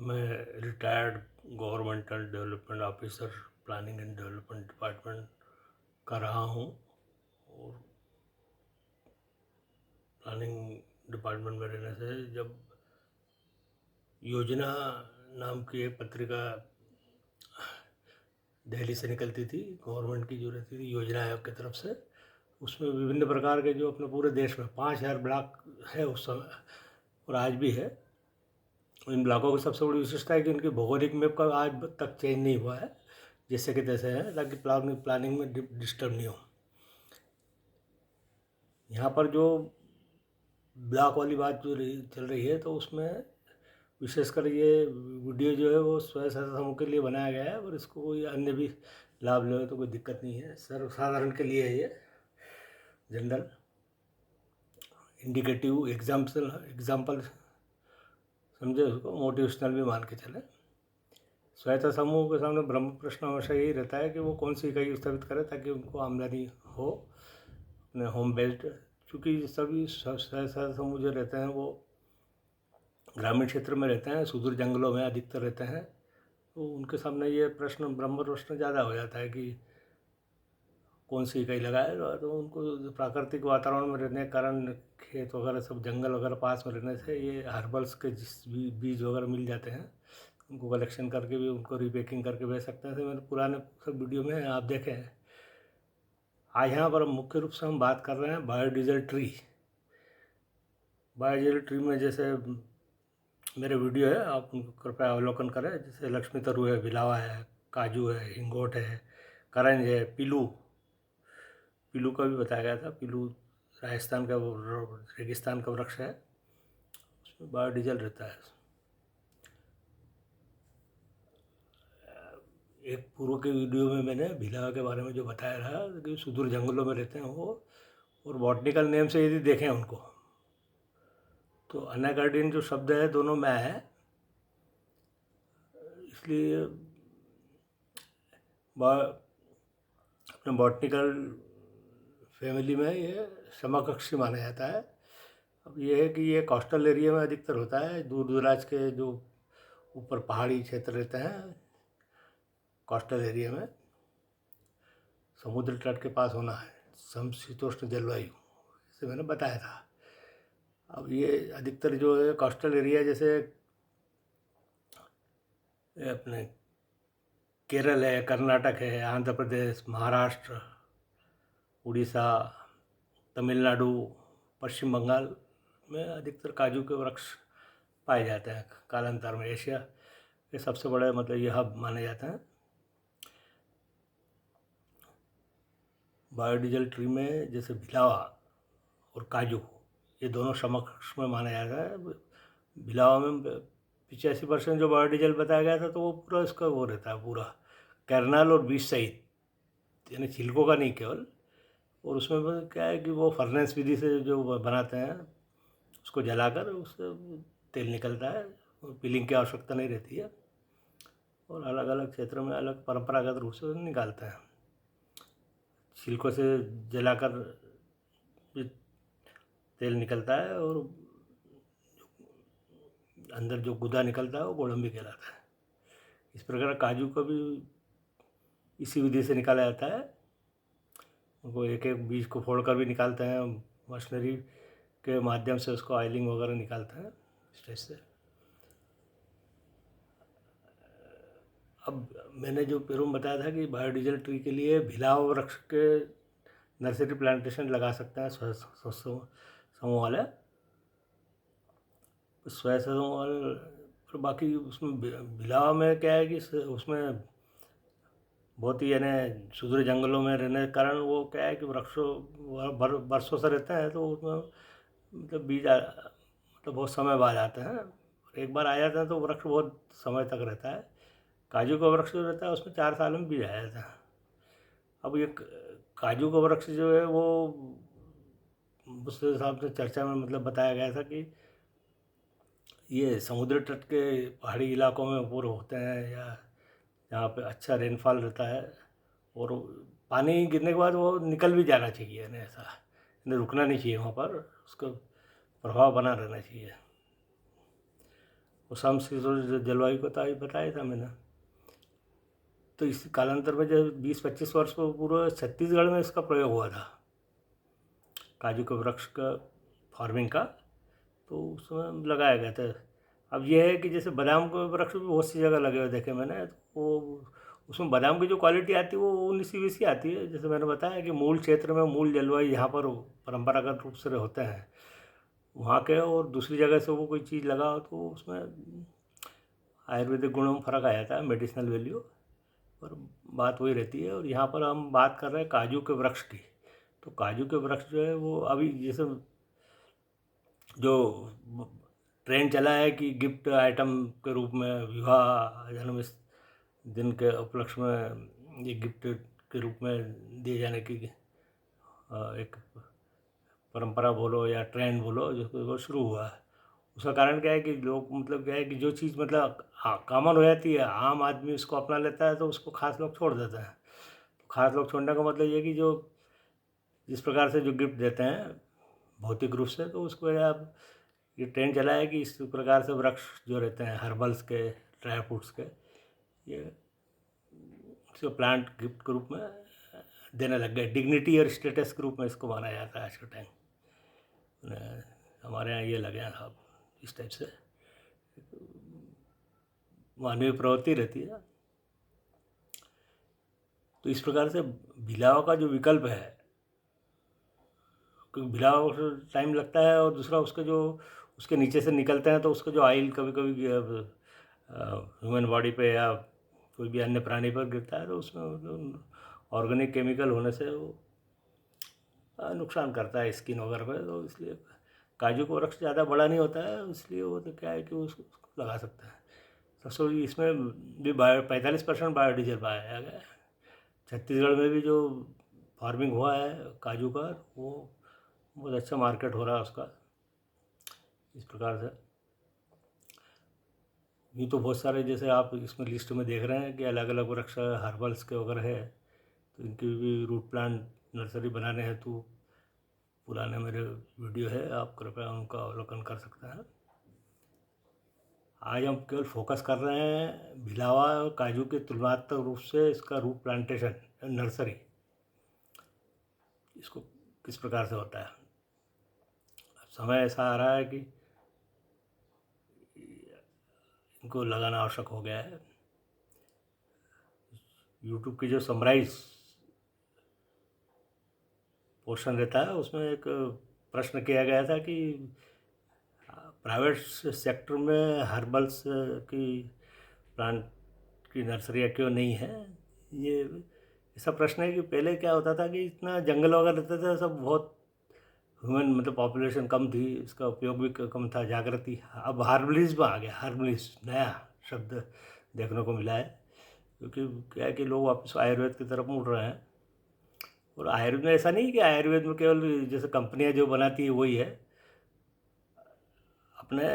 मैं retired governmental development officer planning and development department का रहा हूँ और प्लानिंग डिपार्टमेंट में रहने से जब योजना नाम की एक पत्रिका दिल्ली से निकलती थी, गवर्नमेंट की जो रहती थी योजना आयोग की तरफ से, उसमें विभिन्न प्रकार के जो अपने पूरे देश में 5000 ब्लॉक है उस समय और आज भी है। इन ब्लॉकों की सबसे बड़ी विशेषता है कि उनकी भौगोलिक मैप का आज तक चेंज नहीं हुआ है, जैसे कि तैसे है, ताकि प्लानिंग में डिस्टर्ब नहीं हो। यहाँ पर जो ब्लॉक वाली बात जो चल रही है, तो उसमें विशेषकर ये वीडियो जो है वो स्वयं सहायता समूह के लिए बनाया गया है और इसको कोई अन्य भी लाभ ले तो कोई दिक्कत नहीं है। सर्वसाधारण के लिए है ये, जनरल इंडिकेटिव एग्जाम्पल समझे, उसको मोटिवेशनल भी मान के चले। सहायता समूह के सामने ब्रह्म प्रश्न हमेशा यही रहता है कि वो कौन सी इकाई स्थापित करें ताकि उनको आमदनी हो अपने होम बेस्ड, क्योंकि सभी सहायता समूह जो रहते हैं वो ग्रामीण क्षेत्र में रहते हैं, सुदूर जंगलों में अधिकतर रहते हैं, तो उनके सामने ये प्रश्न ब्रह्म प्रश्न ज़्यादा हो जाता है कि कौन सी इकाई लगाए। तो उनको प्राकृतिक वातावरण में रहने के कारण खेत वगैरह सब जंगल वगैरह पास में रहने से ये हर्बल्स के जिस भी बीज वगैरह मिल जाते हैं, उनको कलेक्शन करके भी उनको रीपैकिंग करके बेच सकते हैं। तो मैंने पुराने सब वीडियो में आप देखे हैं। आज यहाँ पर मुख्य रूप से हम बात कर रहे हैं बायोडीजल ट्री। बायोडीजल ट्री में जैसे मेरे वीडियो है, आप उनको कृपया अवलोकन करें। जैसे लक्ष्मी तरु है, भिलावा है, काजू है, हिंगोट है, करंज है, पीलू का भी बताया गया था। पीलू राजस्थान का रेगिस्तान का वृक्ष है, उसमें बायोडीजल रहता है। एक पूर्व के वीडियो में मैंने भिलावा के बारे में जो बताया था कि सुदूर जंगलों में रहते हैं वो, और बॉटनिकल नेम से यदि देखें उनको तो अनाकार्डियन जो शब्द है दोनों में है, इसलिए अपने बॉटनिकल फैमिली में ये समकक्षी माना जाता है। अब ये है कि ये कोस्टल एरिया में अधिकतर होता है, दूर दराज के जो ऊपर पहाड़ी क्षेत्र रहते हैं कोस्टल एरिया में, समुद्र तट के पास होना है, समशीतोष्ण जलवायु, जैसे मैंने बताया था। अब ये अधिकतर जो है कोस्टल एरिया, जैसे अपने केरल है, कर्नाटक है, आंध्र प्रदेश, महाराष्ट्र, उड़ीसा, तमिलनाडु, पश्चिम बंगाल में अधिकतर काजू के वृक्ष पाए जाते हैं। कालांतर में एशिया के सबसे बड़े मतलब ये हब माने जाते हैं। बायोडीजल ट्री में जैसे भिलावा और काजू ये दोनों समकक्ष में माना जाता है। भिलावा में 85% जो बायोडीजल बताया गया था, तो वो पूरा इसका वो रहता है, पूरा कर्नल और बीज सहित, यानी छिलकों का नहीं केवल। और उसमें क्या है कि वो फर्नेस विधि से जो बनाते हैं, उसको जलाकर उससे तेल निकलता है और पीलिंग की आवश्यकता नहीं रहती है, और अलग अलग क्षेत्रों में अलग परंपरागत रूप से निकालते हैं। छिलकों से जलाकर भी तेल निकलता है और अंदर जो गुदा निकलता है वो गोडम्बी कहलाता है। इस प्रकार काजू को भी इसी विधि से निकाला जाता है। उनको एक एक बीज को फोड़कर भी निकालते हैं, मशीनरी के माध्यम से उसको ऑयलिंग वगैरह निकालते हैं स्टेज से। अब मैंने जो पेरू में बताया था कि बायोडीजल ट्री के लिए भिलाव वृक्ष के नर्सरी प्लांटेशन लगा सकते हैं समूह वाले, स्वयं समूह वाले। फिर बाकी उसमें भिलावा में क्या है कि उसमें बहुत ही यानी सुदूर जंगलों में रहने के कारण वो क्या है कि वृक्षों बरसों से रहते हैं, तो उसमें मतलब मतलब बहुत समय बाद आते हैं। एक बार आ जाते हैं तो वृक्ष बहुत समय तक रहता है। काजू का वृक्ष जो रहता है उसमें 4 साल में बीज आ जाता है। अब ये काजू का वृक्ष जो है वो उस हिसाब से चर्चा में मतलब बताया गया था कि ये समुद्र तट के पहाड़ी इलाकों में पूरे होते हैं, या जहाँ पे अच्छा रेनफॉल रहता है, और पानी गिरने के बाद वो निकल भी जाना चाहिए, यानी ऐसा यानी रुकना नहीं चाहिए वहाँ पर, उसका प्रभाव बना रहना चाहिए। वो समशीतोष्ण जलवायु को तो अभी बताया था मैंने। तो इस कालांतर में जब 20-25 वर्ष को पूरा छत्तीसगढ़ में इसका प्रयोग हुआ था, काजू के वृक्ष का फार्मिंग का, तो उसमें लगाया गया था। अब ये है कि जैसे बादाम के वृक्ष भी बहुत सी जगह लगे हुए देखे मैंने, तो वो उसमें बादाम की जो क्वालिटी आती है वो 19-20 की आती है। जैसे मैंने बताया कि मूल क्षेत्र में, मूल जलवायु यहाँ पर परंपरागत रूप से होते हैं वहाँ के, और दूसरी जगह से वो कोई चीज़ लगा हो तो उसमें आयुर्वेदिक गुणों में फ़र्क आ जाता है, मेडिसिनल वैल्यू, और बात वही रहती है। और यहाँ पर हम बात कर रहे हैं काजू के वृक्ष की। तो काजू के वृक्ष जो है वो अभी जैसे जो ट्रेंड चला है कि गिफ्ट आइटम के रूप में विवाह जन्म दिन के उपलक्ष्य में ये गिफ्ट के रूप में दिए जाने की एक परंपरा बोलो या ट्रेंड बोलो जो वो शुरू हुआ है। उसका कारण क्या है कि लोग मतलब क्या है कि जो चीज़ मतलब कॉमन हो जाती है, आम आदमी उसको अपना लेता है, तो उसको खास लोग छोड़ देते हैं। तो खास लोग छोड़ने का मतलब ये कि जो जिस प्रकार से जो गिफ्ट देते हैं भौतिक रूप से, तो उसको आप ये ट्रेंड चला है कि इस प्रकार से वृक्ष जो रहते हैं हर्बल्स के, ड्राई फ्रूट्स के, ये इसको प्लांट गिफ्ट के रूप में देने लग गए। डिग्निटी और स्टेटस के रूप में इसको माना जाता है आज के टाइम। हमारे यहाँ ये लगे हैं साहब, इस टाइप से मानवीय प्रवृत्ति रहती है। तो इस प्रकार से भिलावा का जो विकल्प है, क्योंकि भिलावा को टाइम लगता है, और दूसरा उसके जो उसके नीचे से निकलते हैं तो उसका जो ऑयल कभी कभी ह्यूमन बॉडी पे या कोई भी अन्य प्राणी पर गिरता है, तो उसमें मतलब ऑर्गेनिक केमिकल होने से वो नुकसान करता है स्किन वगैरह पे। तो इसलिए काजू का वृक्ष ज़्यादा बड़ा नहीं होता है, इसलिए वो तो क्या है कि उसको लगा सकते हैं। सबसे इसमें भी 45% बायोडीजल पाया गया है। छत्तीसगढ़ में भी जो फार्मिंग हुआ है काजू का, वो बहुत अच्छा मार्केट हो रहा है उसका। इस प्रकार से यूँ तो बहुत सारे, जैसे आप इसमें लिस्ट में देख रहे हैं कि अलग अलग वृक्ष हर्बल्स के वगैरह है, तो इनकी भी रूट प्लांट नर्सरी बनाने हेतु पुराने मेरे वीडियो है, आप कृपया उनका अवलोकन कर सकते हैं। आज हम केवल फोकस कर रहे हैं भिलावा और काजू के तुलनात्मक रूप से इसका रूट प्लांटेशन नर्सरी, इसको किस प्रकार से होता है। अब समय ऐसा आ रहा है कि इनको लगाना आवश्यक हो गया है। यूट्यूब की जो समराइज पोर्शन रहता है उसमें एक प्रश्न किया गया था कि प्राइवेट सेक्टर में हर्बल्स की प्लांट की नर्सरियाँ क्यों नहीं है। ये ऐसा प्रश्न है कि पहले क्या होता था कि इतना जंगल वगैरह रहते थे, सब बहुत ह्यूमन मतलब पॉपुलेशन कम थी, इसका उपयोग भी कम था, जागृति। अब हार्बलिज्म आ गया, हार्बलिज्म नया शब्द देखने को मिला है, क्योंकि क्या है कि लोग वापस आयुर्वेद की तरफ मुड़ रहे हैं। और आयुर्वेद में ऐसा नहीं कि आयुर्वेद में केवल जैसे कंपनियां जो बनाती है वही है, अपने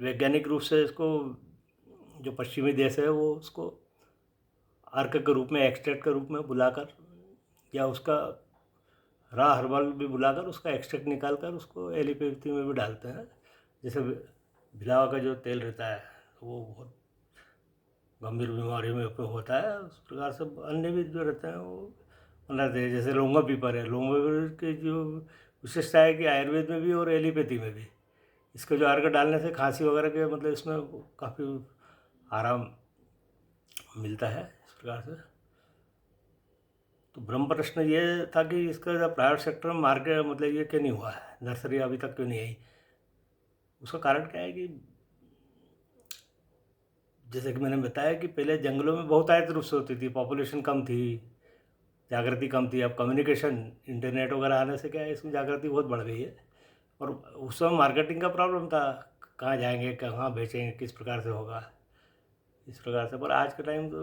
वैज्ञानिक रूप से इसको जो पश्चिमी देश है वो उसको अर्क के रूप में, एक्सट्रैक्ट के रूप में बुलाकर, या उसका रॉ हर्बल भी बुलाकर उसका एक्सट्रैक्ट निकाल कर उसको एलोपैथी में भी डालते हैं। जैसे भिलावा का जो तेल रहता है वो बहुत गंभीर बीमारी में उपयोग होता है, उस प्रकार से अन्य भी जो रहते हैं वो बनाते हैं। जैसे लौंगा पीपर है, लौंगा पीपर की जो विशेषता है कि आयुर्वेद में भी और एलोपैथी में भी इसका जो अर्क डालने से खांसी वगैरह के मतलब इसमें काफ़ी आराम मिलता है। इस प्रकार से तो ब्रह्म प्रश्न ये था कि इसका प्राइवेट सेक्टर में मार्केट मतलब ये क्यों नहीं हुआ है, नर्सरी अभी तक क्यों नहीं आई। उसका कारण क्या है कि जैसे कि मैंने बताया कि पहले जंगलों में बहुत आयत रूप से होती थी, पॉपुलेशन कम थी, जागृति कम थी। अब कम्युनिकेशन इंटरनेट वगैरह आने से क्या है इसमें जागृति बहुत बढ़ गई है। और उस समय मार्केटिंग का प्रॉब्लम था, कहाँ जाएंगे, कहाँ बेचेंगे, किस प्रकार से होगा, इस प्रकार से। पर आज के टाइम तो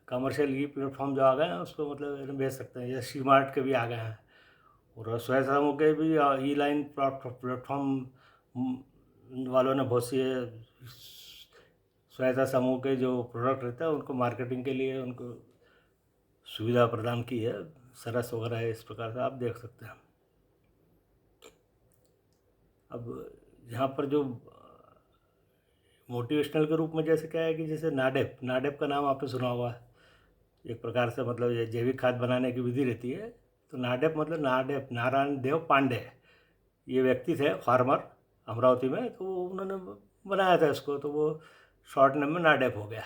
कमर्शियल ई प्लेटफॉर्म जो आ गए हैं उसको मतलब बेच सकते हैं, जैसे सी मार्ट के भी आ गए हैं, और स्वयं समूह के भी ई लाइन प्लेटफॉर्म वालों ने बहुत सी सहायता समूह के जो प्रोडक्ट रहते हैं उनको मार्केटिंग के लिए उनको सुविधा प्रदान की है, सरस वगैरह है, इस प्रकार से आप देख सकते हैं। अब यहाँ पर जो मोटिवेशनल के रूप में जैसे क्या है कि जैसे नाडेप, नाडेप का नाम आपने सुना होगा। एक प्रकार से मतलब ये जैविक खाद बनाने की विधि रहती है। तो नाडेप मतलब नाडेप नारायण देव पांडे, ये व्यक्ति थे फार्मर अमरावती में, तो उन्होंने बनाया था इसको, तो वो शॉर्ट नेम में नाडेप हो गया।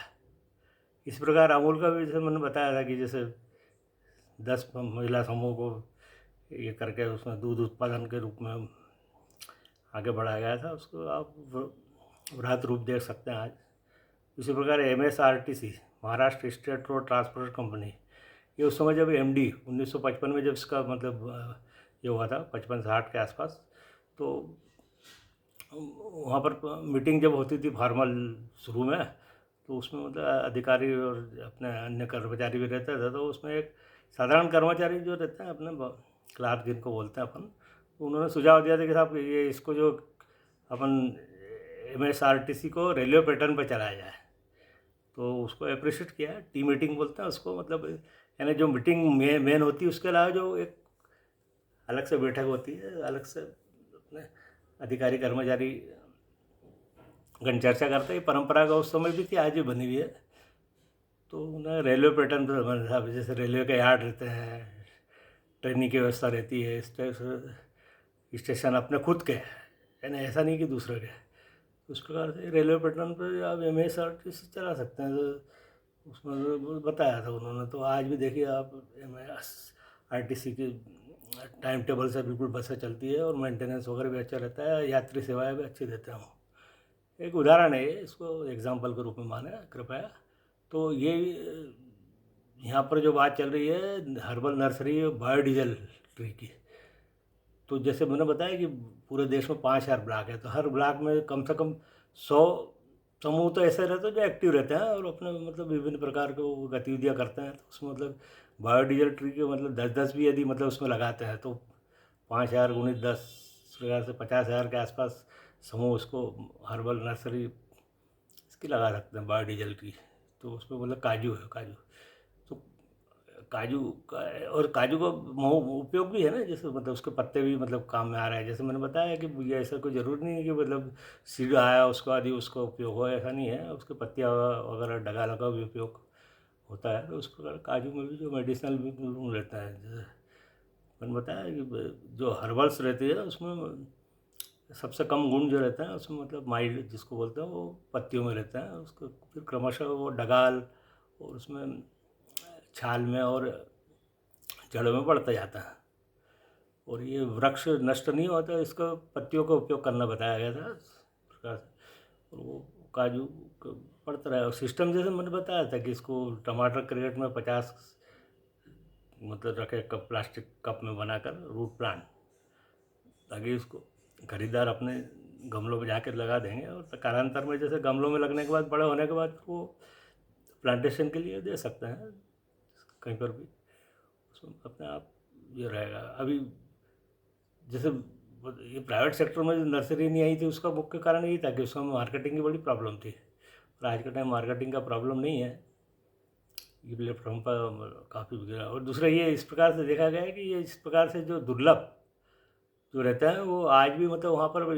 इस प्रकार अमूल का भी जैसे मैंने बताया था कि जैसे 10 महिला समूह को ये करके उसमें दूध उत्पादन के रूप में आगे बढ़ाया गया था, उसको आप वृहद रूप देख सकते हैं आज। इसी प्रकार MSRTC, Maharashtra state road transport company, ये उस समय जब MD 1955 में जब इसका मतलब ये हुआ था 55-60 के आसपास, तो वहाँ पर मीटिंग जब होती थी फॉर्मल शुरू में, तो उसमें मतलब अधिकारी और अपने अन्य कर्मचारी भी रहते थे, तो उसमें एक साधारण कर्मचारी जो रहते हैं अपने क्लार्क जिनको बोलते हैं अपन, तो उन्होंने सुझाव दिया था कि साहब ये इसको जो अपन MSRTC को रेलवे पैटर्न पर चलाया जाए। तो उसको अप्रिशिएट किया, टी मीटिंग बोलते हैं उसको, मतलब यानी जो मीटिंग मेन होती है उसके अलावा जो एक अलग से बैठक होती है, अलग से अपने अधिकारी कर्मचारी गण चर्चा करते हैं। परंपरा का उस समय भी थी, आज भी बनी हुई है। तो उन्हें रेलवे पैटर्न पर बना था, जैसे रेलवे के यार्ड रहते हैं, ट्रेनिंग की व्यवस्था रहती है, स्टेशन अपने खुद के, यानी ऐसा नहीं कि दूसरे के। उस प्रकार से रेलवे पैटर्न पर आप MSRTC चला सकते हैं। तो उसमें बताया था उन्होंने। तो आज भी देखिए आप MSRTC की टाइम टेबल से बिल्कुल बसें चलती है और मेंटेनेंस वगैरह भी अच्छा रहता है, यात्री सेवाएं भी अच्छी देते हैं। एक उदाहरण है ये, इसको एग्जाम्पल के रूप में माने कृपया। तो ये यहाँ पर जो बात चल रही है हर्बल नर्सरी बायोडीजल ट्री की, तो जैसे मैंने बताया कि पूरे देश में 5000 ब्लॉक है, तो हर ब्लॉक में कम से कम 100 समूह तो ऐसे रहते हैं जो एक्टिव रहते हैं और अपने मतलब विभिन्न प्रकार के वो गतिविधियाँ करते हैं। तो उसमें मतलब बायोडीजल ट्री के मतलब 10-10 भी यदि मतलब उसमें लगाते हैं, तो 5000 गुणित 10 प्रकार से 50,000 के आसपास समूह उसको हर्बल नर्सरी इसकी लगा सकते हैं बायोडीजल की। तो उसमें मतलब काजू है, काजू तो काजू का, और काजू का उपयोग भी है ना, जैसे मतलब उसके पत्ते भी मतलब काम में आ रहा है। जैसे मैंने बताया कि ये ऐसा कोई ज़रूरी नहीं है कि मतलब सीड आया उसको आदि उसका उपयोग हो, ऐसा नहीं है। उसके पत्तियाँ वगैरह डगा लगा भी उपयोग होता है। तो उस प्रकार काजू में भी जो मेडिसिनल भी गुण रहता है, जैसे मैंने बताया कि जो हर्बल्स रहती है उसमें सबसे कम गुण जो रहता है उसमें मतलब माइल्ड जिसको बोलते हैं वो पत्तियों में रहता है। उसको फिर क्रमशः वो डगाल और उसमें छाल में और जड़ों में बढ़ता जाता है। और ये वृक्ष नष्ट नहीं होता, इसका पत्तियों का उपयोग करना बताया गया था इस प्रकार से। और वो काजू पड़ता रहा। और सिस्टम जैसे मैंने बताया था कि इसको टमाटर क्रेट में 50 मतलब रखे कप, प्लास्टिक कप में बनाकर रूट प्लांट, ताकि उसको खरीदार अपने गमलों में जाकर लगा देंगे। और कालांतर में जैसे गमलों में लगने के बाद, बड़े होने के बाद वो प्लांटेशन के लिए दे सकते हैं कहीं पर भी, उसमें अपने आप ये रहेगा। अभी जैसे ये प्राइवेट सेक्टर में जो नर्सरी नहीं आई थी उसका मुख्य कारण यही था कि उसमें मार्केटिंग की बड़ी प्रॉब्लम थी। और आज के टाइम मार्केटिंग का प्रॉब्लम नहीं है, ये प्लेटफॉर्म पर काफ़ी बिगड़ा। और दूसरा ये इस प्रकार से देखा गया है कि ये इस प्रकार से जो दुर्लभ जो रहता है वो आज भी मतलब वहाँ पर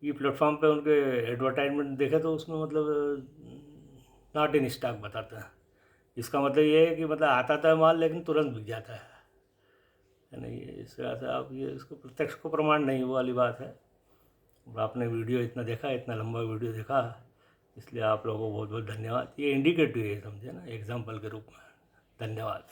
ये प्लेटफॉर्म पे उनके एडवर्टाइजमेंट देखे तो उसमें मतलब नॉट इन स्टॉक बताता है। इसका मतलब ये है कि मतलब आता तो है माल लेकिन तुरंत बिक जाता है ना। ये इस तरह से आप ये इसको प्रत्यक्ष को प्रमाण नहीं, वो वाली बात है। और आपने वीडियो इतना देखा, इतना लंबा वीडियो देखा, इसलिए आप लोगों को बहुत बहुत धन्यवाद। ये इंडिकेटिव है, समझे ना, एग्जाम्पल के रूप में। धन्यवाद।